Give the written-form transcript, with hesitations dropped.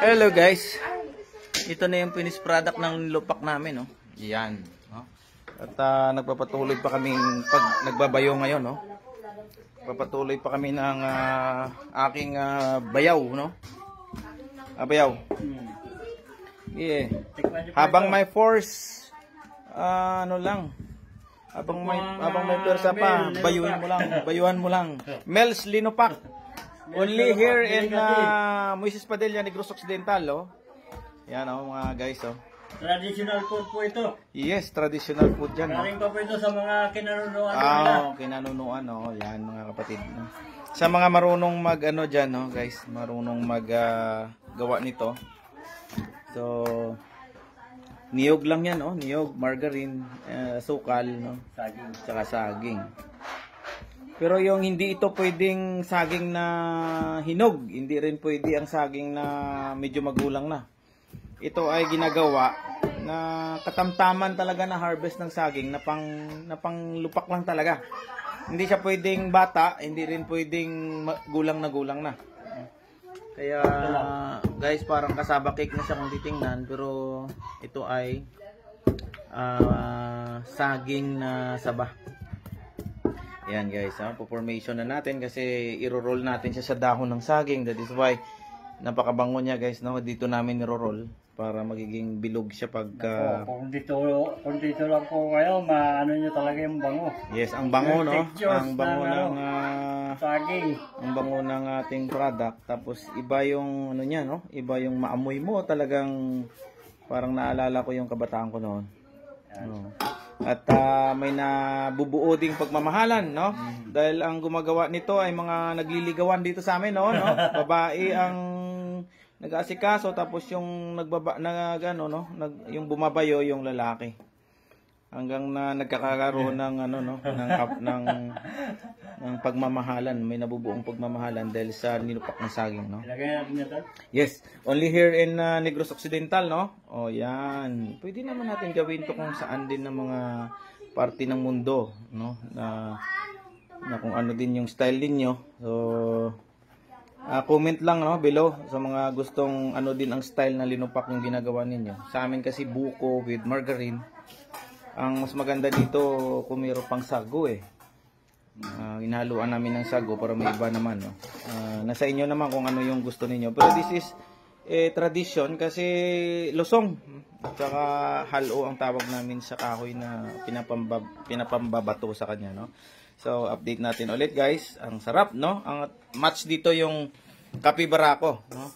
Hello guys. Ito na yung finished product ng lupak namin, no. Yan, no. At nagpapatuloy pa kami pag nagbabayo ngayon, no. Papatuloy pa kami ng aking bayaw, no. Bayaw. Yeah. Habang may force ano lang. Habang may persa pa, bayuhan mo lang. Mel's Linopak. Only here in Moises Padilla, Negros Occidental, oh. Yan, oh, mga guys, oh. Traditional food po ito. Yes, traditional food yan. Galing pa po ito sa mga kinanunuan nila. Kinanunuan, oh. Yan, mga kapatid. No? Sa mga marunong mag, ano dyan, no, guys. Marunong mag gawa nito. So, niyog lang yan, oh. Niyog, margarine, sukal, no. Saging. Tsaka saging. Pero yung hindi ito pwedeng saging na hinog, hindi rin pwede ang saging na medyo magulang na. Ito ay ginagawa na katamtaman talaga na harvest ng saging na pang lupak lang talaga. Hindi siya pwedeng bata, hindi rin pwedeng gulang na. Kaya guys, parang kasaba cake na siya kung titingnan, pero ito ay saging na saba. Yan guys, po-formation na natin kasi iro-roll natin siya sa dahon ng saging. That is why napakabango niya guys, no? Dito namin iro-roll para magiging bilog siya pagka kung dito lang po kayo, maano niyo talaga yung bango. Yes, ang bango, no? Ang bango ng saging. Ang bango ng ating product. Tapos iba yung ano niya, no? Iba yung maamoy mo, talagang parang naalala ko yung kabataan ko noon. No? At may nabubuo ding pagmamahalan, no? Dahil ang gumagawa nito ay mga nagliligawan dito sa amin, no? Babae ang nag-aasikaso, tapos yung yung bumabayo yung lalaki. Hanggang na nagkakaroon ng ng pagmamahalan, may nabubuong pagmamahalan dahil sa nilupak ng saging, no? Ilagay natin ito. Yes, only here in Negros Occidental, no? Oh, yan. Pwede naman natin gawin to kung saan din ng mga parte ng mundo, no? Na kung ano din yung style ninyo. So comment lang, no, below sa mga gustong ano din ang style na linupak yung ginagawa ninyo. Sa amin kasi buko with margarine. Ang mas maganda dito kung mayroon pang sago, eh. Inahaluan namin ng sago para may iba naman, no? Nasa inyo naman kung ano yung gusto ninyo. Pero this is tradition kasi losong. Tsaka halo ang tawag namin sa kahoy na pinapambabato sa kanya, no? So, update natin ulit, guys. Ang sarap, no? Ang match dito yung kape barako, no?